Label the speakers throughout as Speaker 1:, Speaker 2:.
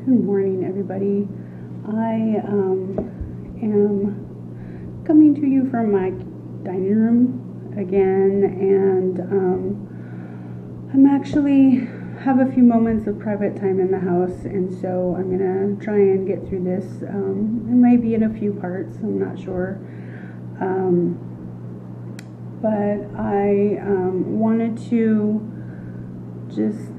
Speaker 1: Good morning, everybody. I am coming to you from my dining room again, and I'm actually have a few moments of private time in the house, and so I'm gonna try and get through this. It might be in a few parts, I'm not sure. But I wanted to just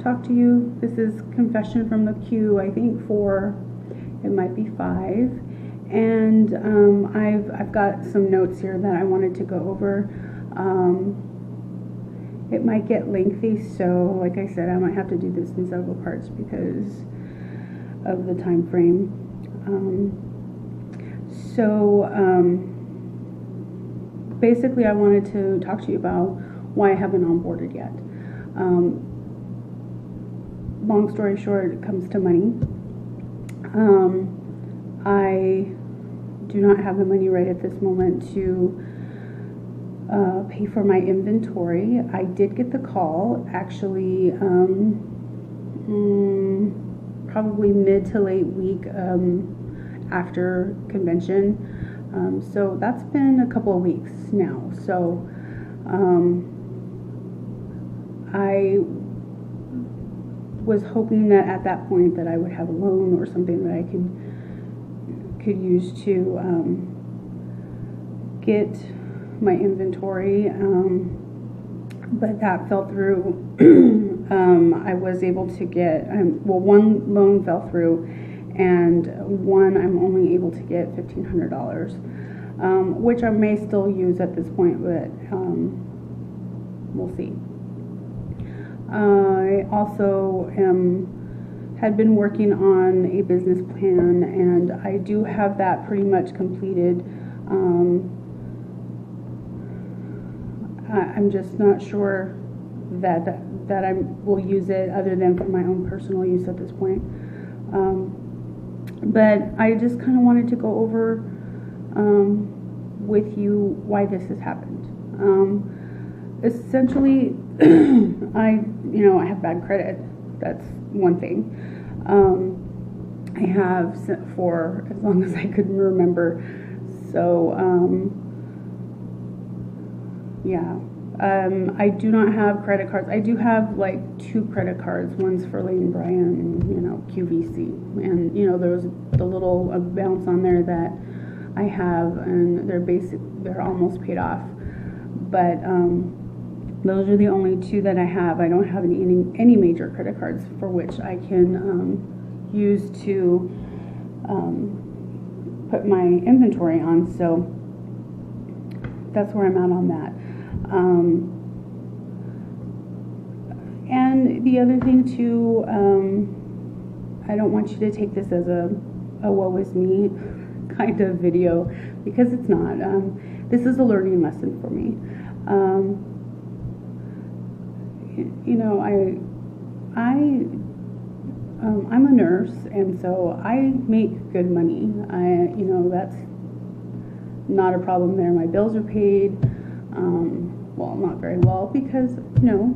Speaker 1: talk to you. This is confession from the queue, I think 4, it might be 5, and I've got some notes here that I wanted to go over. It might get lengthy, so like I said, I might have to do this in several parts because of the time frame. Basically I wanted to talk to you about why I haven't onboarded yet. Long story short, it comes to money. I do not have the money right at this moment to pay for my inventory. I did get the call, actually, probably mid to late week after convention. So that's been a couple of weeks now. So I was hoping that at that point that I would have a loan or something that I could use to get my inventory, but that fell through. I was able to get, one loan fell through, and one I'm only able to get $1,500, which I may still use at this point, but we'll see. I also had been working on a business plan, and I do have that pretty much completed. I'm just not sure that I will use it other than for my own personal use at this point. But I just kind of wanted to go over with you why this has happened. Essentially, I have bad credit. That's one thing. I have for as long as I could remember. So, I do not have credit cards. I do have like 2 credit cards. One's for Lane Bryant and, QVC. And, there's the little amounts on there that I have, and they're almost paid off. But, those are the only 2 that I have. I don't have any major credit cards for which I can use to put my inventory on. So that's where I'm at on that. And the other thing too, I don't want you to take this as a woe is me kind of video, because it's not. This is a learning lesson for me. I'm a nurse, and so I make good money. That's not a problem there. My bills are paid. Well, not very well, because I no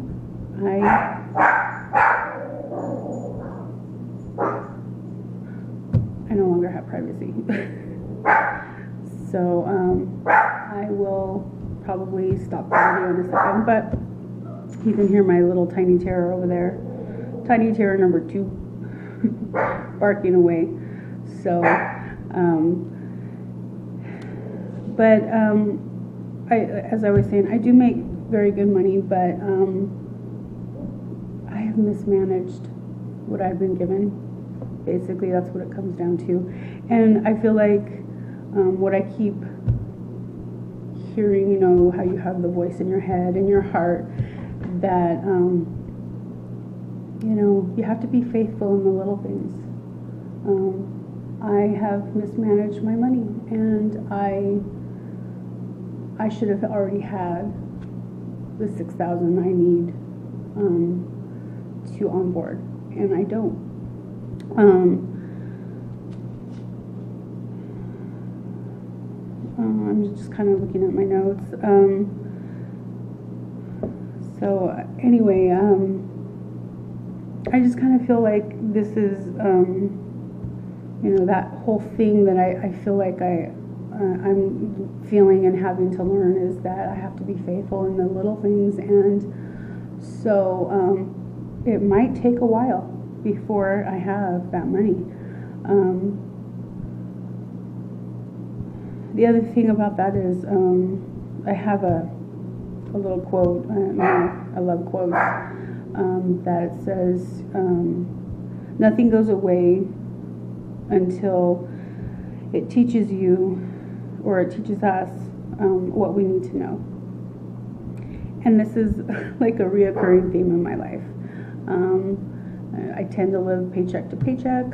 Speaker 1: longer have privacy. So I will probably stop the video in a second, but you can hear my little tiny terror over there. Tiny terror number 2 barking away. So, as I was saying, I do make very good money, but I have mismanaged what I've been given. Basically, that's what it comes down to. And I feel like what I keep hearing, how you have the voice in your head and your heart, that you have to be faithful in the little things. I have mismanaged my money, and I should have already had the $6,000 I need to onboard, and I don't. I'm just kind of looking at my notes. So anyway, I just kind of feel like this is, that whole thing that I feel like I'm feeling and having to learn is that I have to be faithful in the little things, and so it might take a while before I have that money. The other thing about that is I have a little quote. I love quotes that says, "Nothing goes away until it teaches you, or it teaches us what we need to know." And this is like a reoccurring theme in my life. I tend to live paycheck to paycheck,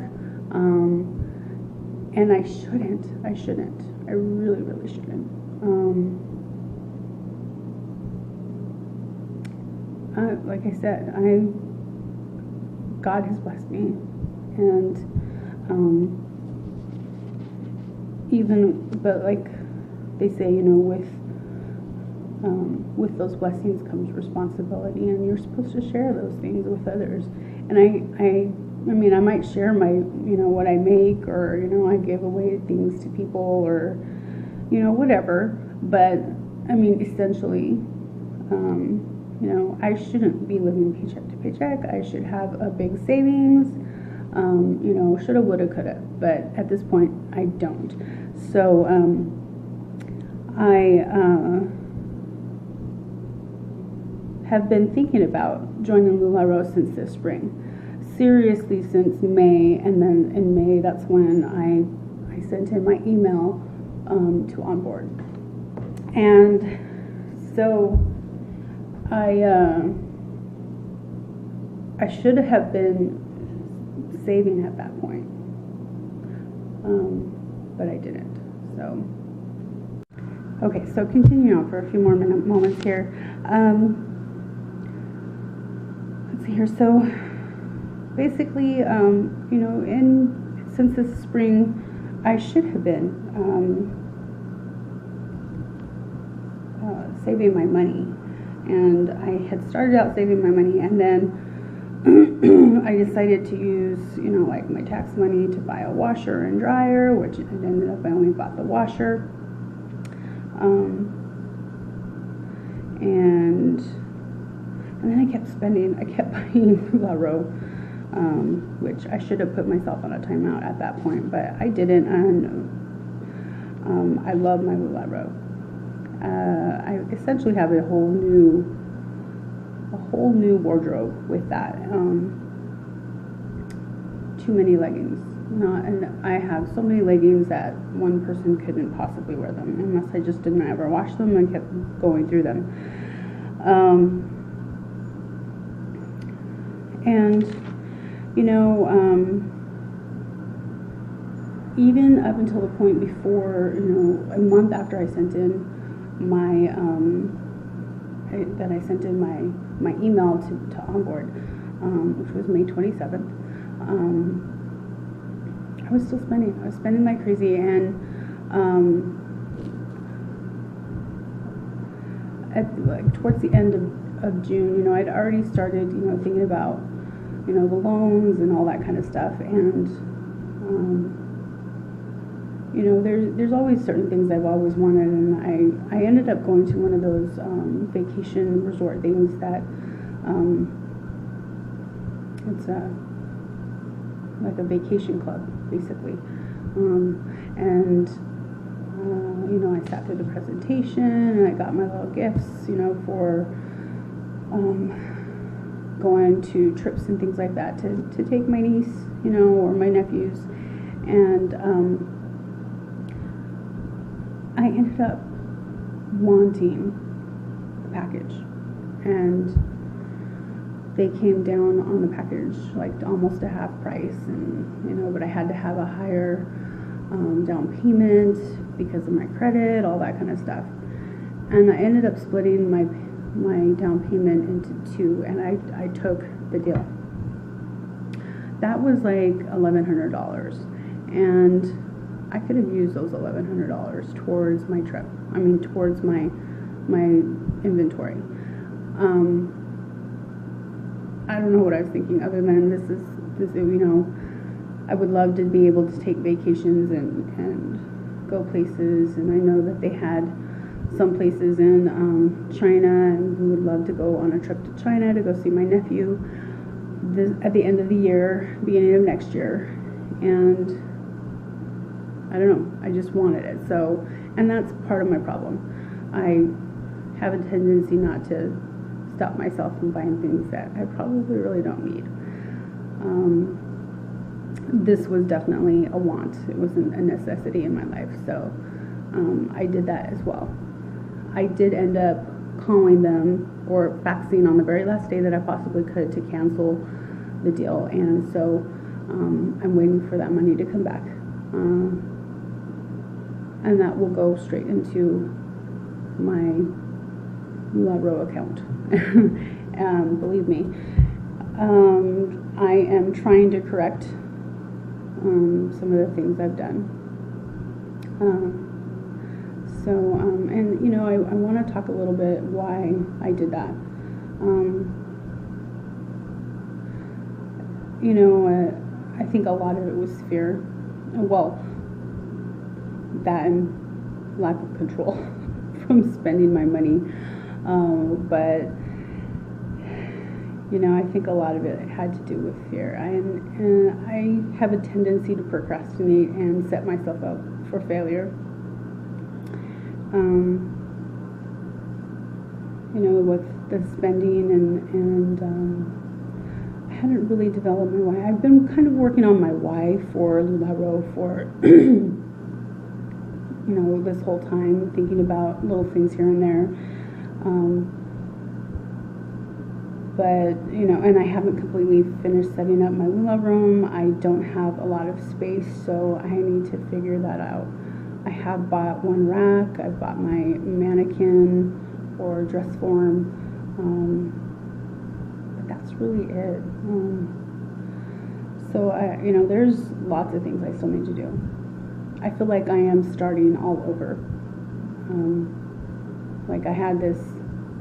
Speaker 1: and I shouldn't. I really, really shouldn't. Like I said, God has blessed me, and but like they say, with those blessings comes responsibility, and you're supposed to share those things with others. And I might share my, what I make, or, I give away things to people, or, whatever. But, essentially, I shouldn't be living paycheck to paycheck. I should have a big savings, shoulda, woulda, coulda. But at this point, I don't. So, I have been thinking about joining LuLaRoe since this spring. Seriously, since May, and then in May, that's when I sent in my email to onboard. And so I should have been saving at that point, but I didn't. So okay, so continuing on for a few more moments here. Let's see here. So basically, since this spring, I should have been saving my money, and I had started out saving my money, and then I decided to use, like my tax money to buy a washer and dryer, which it ended up I only bought the washer, and then I kept spending. I kept buying LuLaRoe. Which I should have put myself on a timeout at that point, but I didn't, and I love my LuLaRoe. I essentially have a whole new wardrobe with that. Too many leggings. And I have so many leggings that one person couldn't possibly wear them unless I just didn't ever wash them and kept going through them. Even up until the point before, a month after I sent in my my email to onboard, which was May 27th, I was still spending. I was spending like crazy, and towards the end of June, I'd already started, thinking about, the loans and all that kind of stuff, and there's always certain things I've always wanted, and I ended up going to one of those vacation resort things that it's like a vacation club, basically, and I sat through the presentation, and I got my little gifts, for going to trips and things like that to take my niece, or my nephews, and I ended up wanting the package, and they came down on the package like almost a half price, and but I had to have a higher down payment because of my credit, all that kind of stuff, and I ended up splitting my down payment into two, and I took the deal. That was like $1,100, and I could have used those $1,100 towards my trip. Towards my inventory. I don't know what I was thinking other than this, I would love to be able to take vacations and go places, and I know that they had some places in China, and we would love to go on a trip to China to go see my nephew at the end of the year, beginning of next year, and I don't know, I just wanted it. So, and that's part of my problem. I have a tendency not to stop myself from buying things that I probably really don't need. This was definitely a want. It wasn't a necessity in my life, so I did that as well. I did end up calling them or faxing on the very last day that I possibly could to cancel the deal, and so I'm waiting for that money to come back, and that will go straight into my LuLaRoe account. Believe me, I am trying to correct some of the things I've done. And you know, I want to talk a little bit why I did that. You know, I think a lot of it was fear. Well, that and lack of control from spending my money. But you know, I think a lot of it had to do with fear. And I have a tendency to procrastinate and set myself up for failure. You know, with the spending and I hadn't really developed my why. I've been kind of working on my why for LuLaRoe for you know, this whole time, thinking about little things here and there. But, you know, and I haven't completely finished setting up my Lula room. I don't have a lot of space, so I need to figure that out. I have bought one rack. I've bought my mannequin or dress form. But that's really it. So, you know, there's lots of things I still need to do. I feel like I am starting all over. Like I had this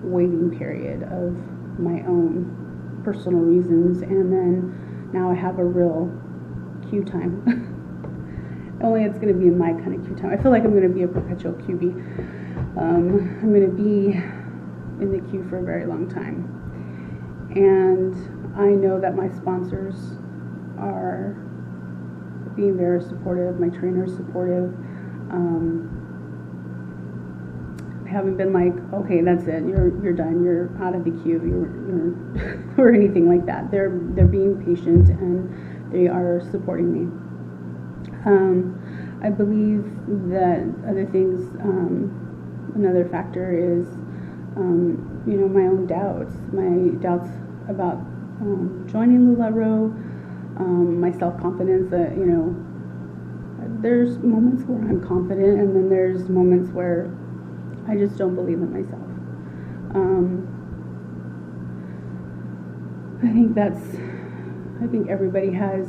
Speaker 1: waiting period of my own personal reasons, and then now I have a real queue time. Only it's going to be in my kind of queue time. I feel like I'm going to be a perpetual QB. I'm going to be in the queue for a very long time, and I know that my sponsors are being very supportive. My trainer's supportive. Haven't been like, okay, that's it, you're done, you're out of the queue, you're or anything like that. They're being patient and they are supporting me. I believe that other things, another factor is, you know, my own doubts about joining LuLaRoe, my self-confidence. That, you know, there's moments where I'm confident, and then there's moments where I just don't believe in myself. I think everybody has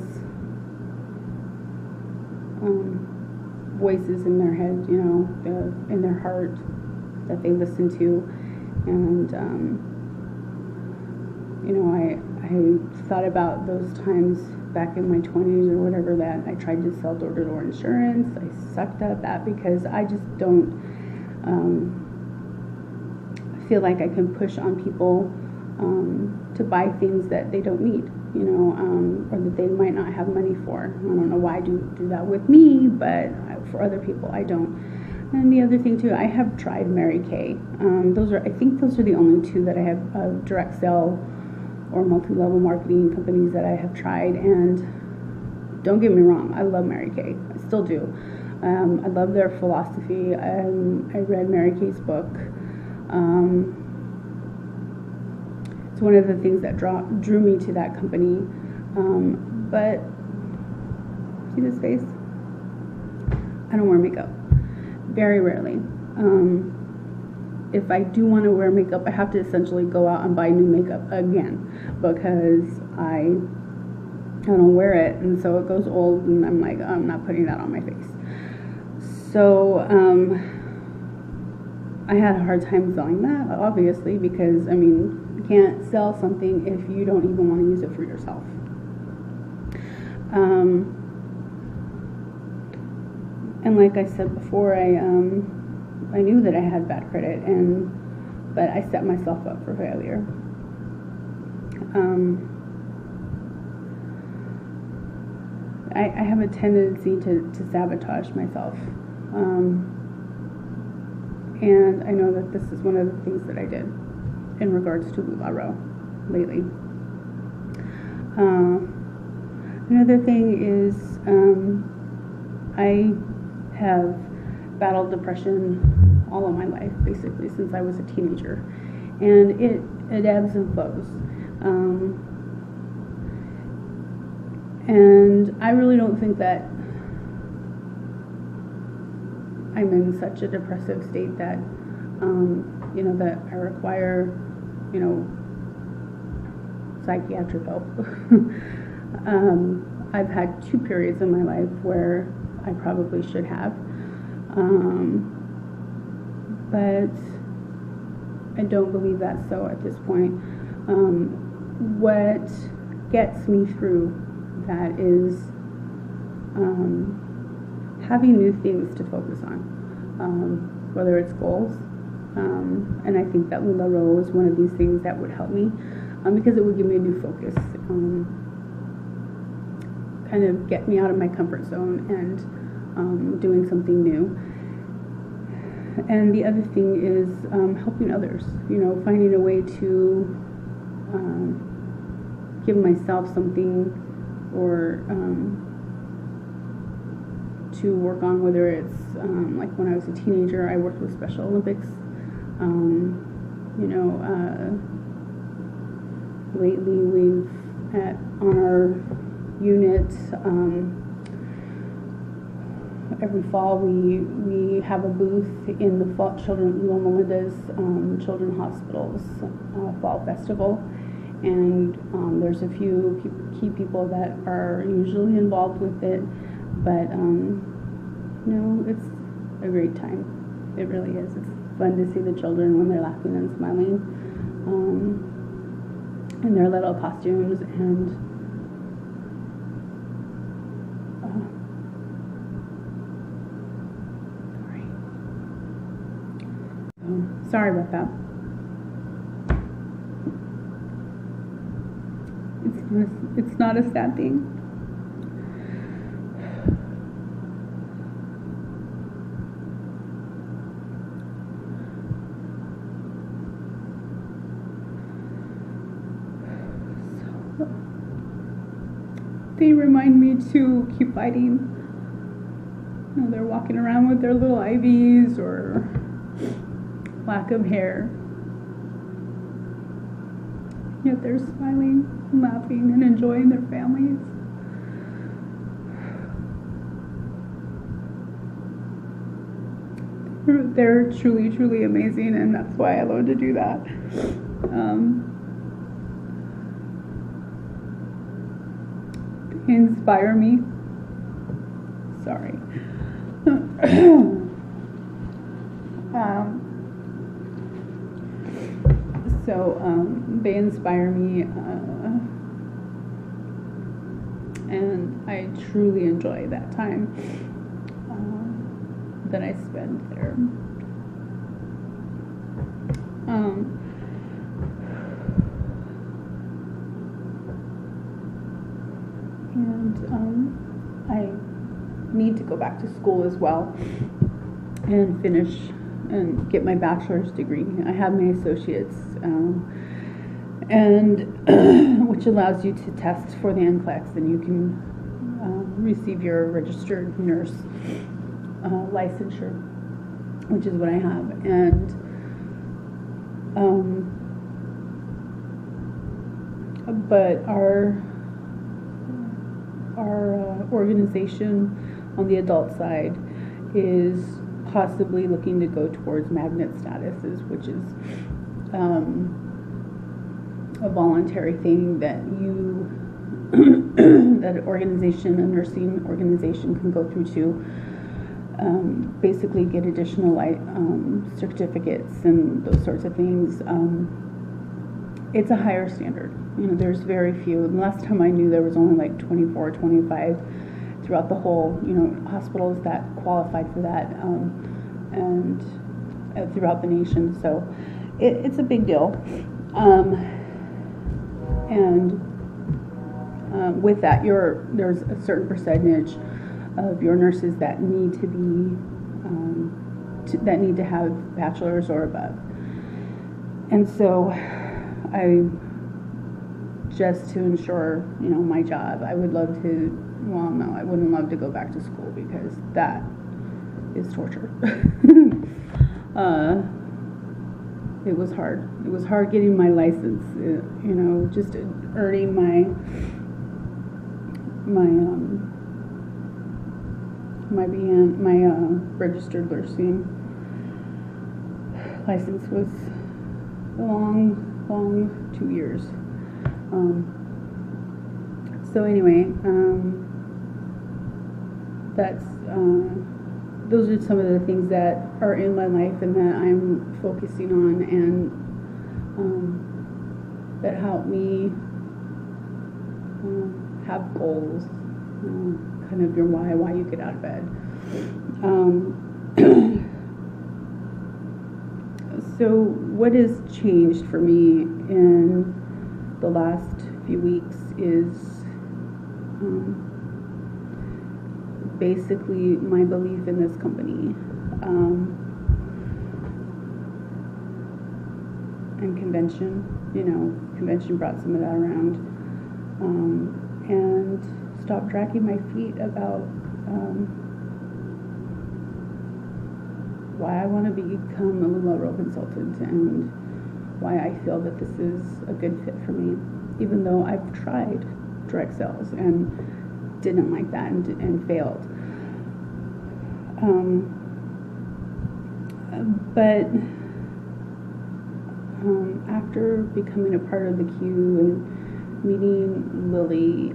Speaker 1: voices in their head, you know, in their heart that they listen to, and you know, I thought about those times back in my 20s or whatever that I tried to sell door-to-door insurance. I sucked at that because I just don't feel like I can push on people to buy things that they don't need, you know, or that they might not have money for. I don't know why I do that with me, but for other people I don't. And the other thing too, I have tried Mary Kay. I think those are the only two that I have direct sale or multi-level marketing companies that I have tried. And don't get me wrong, I love Mary Kay. I still do. I love their philosophy. I read Mary Kay's book. It's one of the things that drew me to that company. But see this face? I don't wear makeup. Very rarely. If I do want to wear makeup, I have to essentially go out and buy new makeup again because I don't wear it, and so it goes old, and I'm like, I'm not putting that on my face. So I had a hard time selling that, obviously, because I mean, can't sell something if you don't even want to use it for yourself. And like I said before, I knew that I had bad credit, but I set myself up for failure. I have a tendency to sabotage myself. And I know that this is one of the things that I did in regards to LuLaRoe lately. Another thing is I have battled depression all of my life, basically, since I was a teenager. And it ebbs and flows. And I really don't think that I'm in such a depressive state that, that I require, psychiatric help. I've had 2 periods in my life where I probably should have. But I don't believe that's so at this point. What gets me through that is having new things to focus on, whether it's goals. And I think that LuLaRoe is one of these things that would help me because it would give me a new focus, kind of get me out of my comfort zone and doing something new. And the other thing is helping others, finding a way to give myself something or to work on, whether it's like when I was a teenager, I worked with Special Olympics. Lately we've on our unit, every fall we have a booth in the fall Loma Linda's Children's Hospital's Fall Festival, and there's a few key people that are usually involved with it, but it's a great time. It really is. It's fun to see the children when they're laughing and smiling in their little costumes, and sorry about that. It's not a sad thing. So, they remind me to keep fighting. They're walking around with their little IVs or lack of hair, yet they're smiling, laughing, and enjoying their families. They're truly, truly amazing, and that's why I love to do that. They inspire me. Sorry. So they inspire me, and I truly enjoy that time that I spend there. I need to go back to school as well and finish and get my bachelor's degree. I have my associate's, and which allows you to test for the NCLEX, and you can receive your registered nurse licensure, which is what I have. And but our organization on the adult side is possibly looking to go towards magnet statuses, which is a voluntary thing that you that an organization, a nursing organization, can go through to basically get additional certificates and those sorts of things it's a higher standard. There's very few. And last time I knew, there was only like 24, 25 throughout the whole, hospitals that qualified for that, and throughout the nation. So it's a big deal. With that, there's a certain percentage of your nurses that need to be that need to have bachelor's or above. And so just to ensure, my job, I would love to, well, no, I wouldn't love to go back to school, because that is torture. It was hard. It was hard getting my license, just earning my registered nursing license was a long 2 years. So anyway, those are some of the things that are in my life and that I'm focusing on, and that help me have goals, kind of your why you get out of bed. So what has changed for me in the last few weeks is basically my belief in this company, and convention. Convention brought some of that around, and stop dragging my feet about why I want to become a LuLaRoe consultant, and why I feel that this is a good fit for me, even though I've tried direct sales and didn't like that and failed. But after becoming a part of the Q and meeting Lily,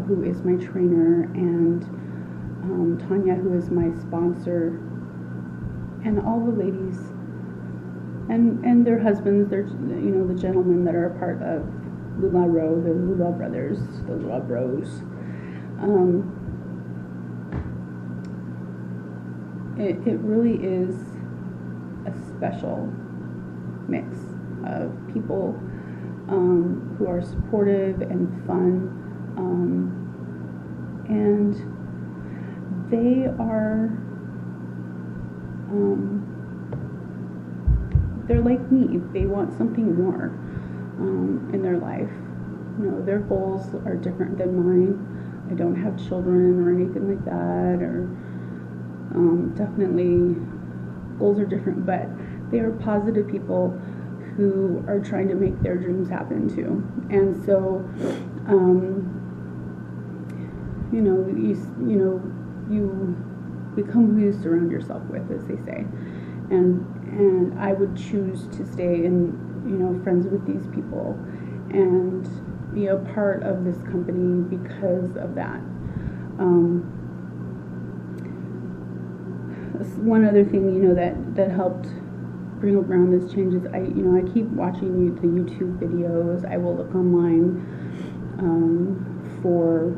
Speaker 1: who is my trainer, and Tanya, who is my sponsor, and all the ladies and their husbands, they're the gentlemen that are a part of LuLaRoe, the Lula brothers, the Lula bros. It really is a special mix of people who are supportive and fun, and they are they're like me. They want something more in their life. Their goals are different than mine. I don't have children or anything like that, or definitely goals are different, but they are positive people who are trying to make their dreams happen too. And so, you become who you surround yourself with, as they say. And I would choose to stay in, friends with these people and be a part of this company because of that. One other thing, that helped bring around this change is I keep watching the YouTube videos. I will look online for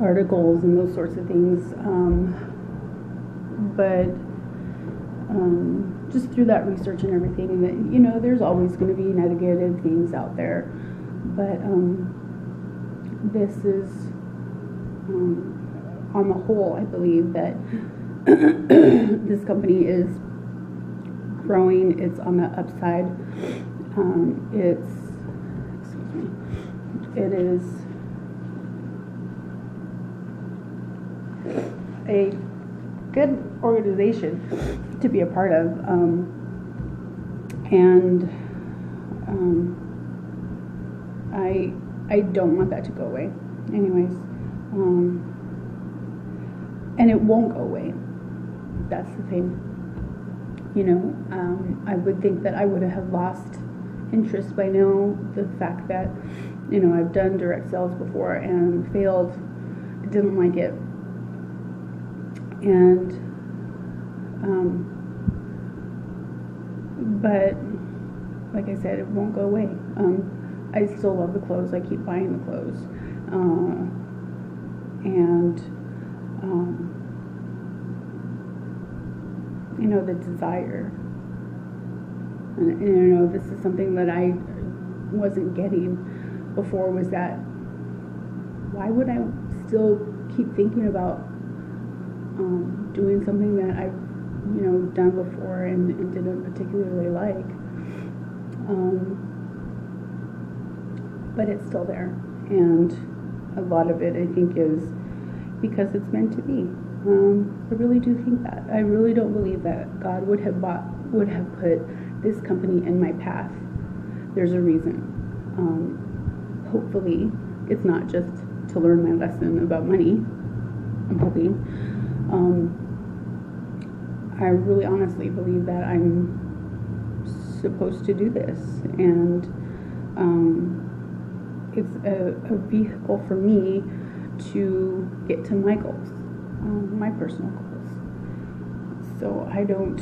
Speaker 1: articles and those sorts of things. But just through that research and everything, that there's always going to be negative things out there, but this is on the whole, I believe that this company is growing. It's on the upside. It is a good organization to be a part of, and I don't want that to go away anyways, and it won't go away. That's the thing. I would think that I would have lost interest by now. The fact that I've done direct sales before and failed, I didn't like it. And but like I said, it won't go away. I still love the clothes. I keep buying the clothes. And the desire. And this is something that I wasn't getting before, was that why would I still keep thinking about doing something that I've done before and didn't particularly like, but it's still there, and a lot of it I think is because it's meant to be. I really do think that. I really don't believe that God would have put this company in my path. There's a reason. Hopefully it's not just to learn my lesson about money. I'm hoping. I really honestly believe that I'm supposed to do this, and it's a vehicle for me to get to my goals, my personal goals. So I don't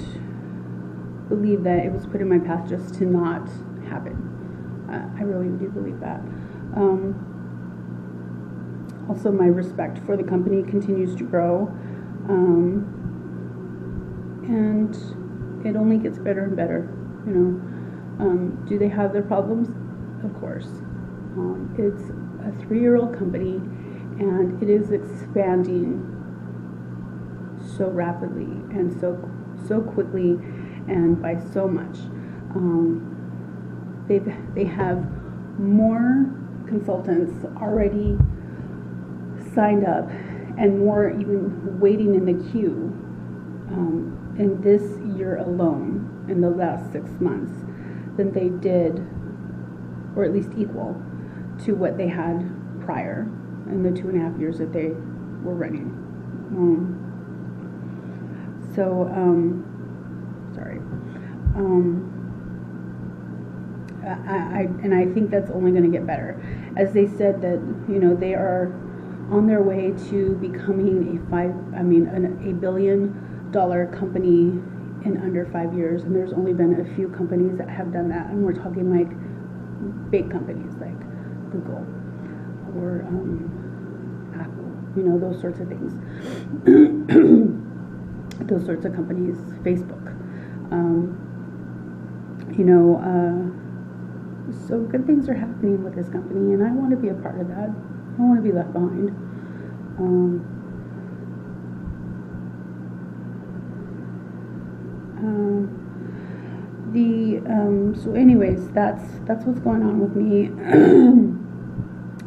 Speaker 1: believe that it was put in my path just to not happen. I really do believe that. Also, my respect for the company continues to grow, and it only gets better and better. Do they have their problems? Of course. It's a 3-year-old company, and it is expanding so rapidly and so quickly and by so much. They have more consultants already signed up and more even waiting in the queue in this year alone, in the last 6 months, than they did, or at least equal to what they had prior in the 2.5 years that they were running. I think that's only going to get better, as they said that they are on their way to becoming a $1 billion company in under 5 years, and there's only been a few companies that have done that, and we're talking like big companies like Google or Apple, those sorts of things. Those sorts of companies, Facebook. So good things are happening with this company, and I want to be a part of that. I don't want to be left behind. So anyways, that's what's going on with me.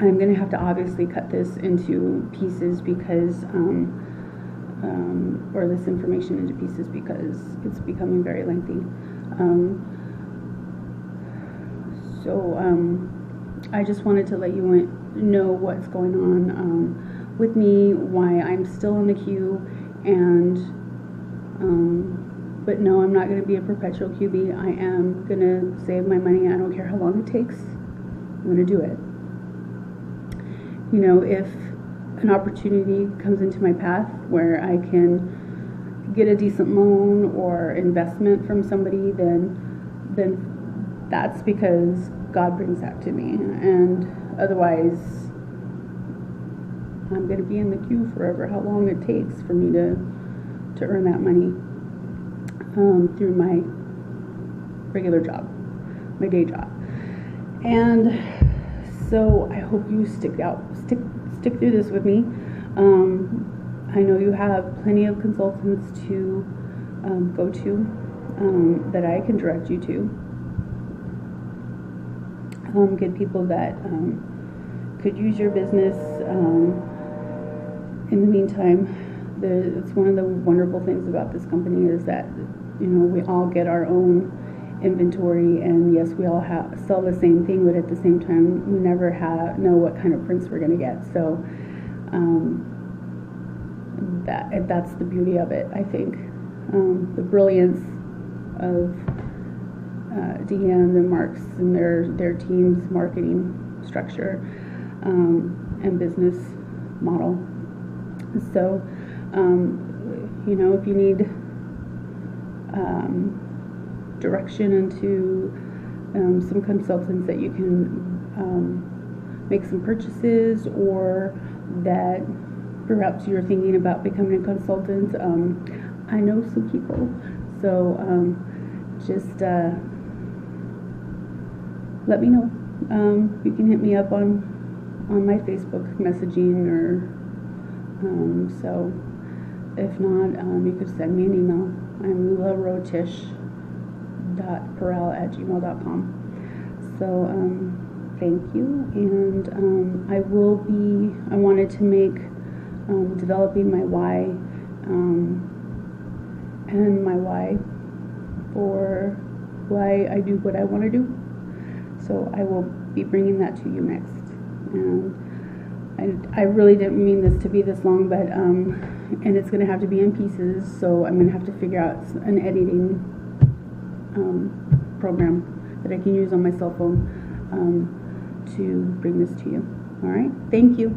Speaker 1: I'm going to have to obviously cut this into pieces because, or this information into pieces, because it's becoming very lengthy. I just wanted to let you know what's going on with me, why I'm still in the queue, and but no, I'm not going to be a perpetual QB. I am going to save my money. I don't care how long it takes. I'm going to do it. If an opportunity comes into my path where I can get a decent loan or investment from somebody, then that's because God brings that to me. And otherwise, I'm going to be in the queue forever, how long it takes for me to earn that money through my regular job, my day job. And so I hope you stick through this with me. I know you have plenty of consultants to go to that I can direct you to. Good people that could use your business. In the meantime, it's one of the wonderful things about this company is that we all get our own inventory, and yes, we all sell the same thing, but at the same time, we never know what kind of prints we're going to get. So that's the beauty of it, I think. The brilliance of Deanne and Mark's and their team's marketing structure and business model. So, if you need direction into some consultants that you can make some purchases, or that perhaps you're thinking about becoming a consultant. I know some people, so just let me know. You can hit me up on my Facebook messaging, or so if not, you could send me an email. I'm larotish.peral@gmail.com. So thank you, and I wanted to make developing my why, and my why for why I do what I want to do. So I will be bringing that to you next. And I really didn't mean this to be this long, but and it's going to have to be in pieces, so I'm going to have to figure out an editing program that I can use on my cell phone to bring this to you. All right, thank you.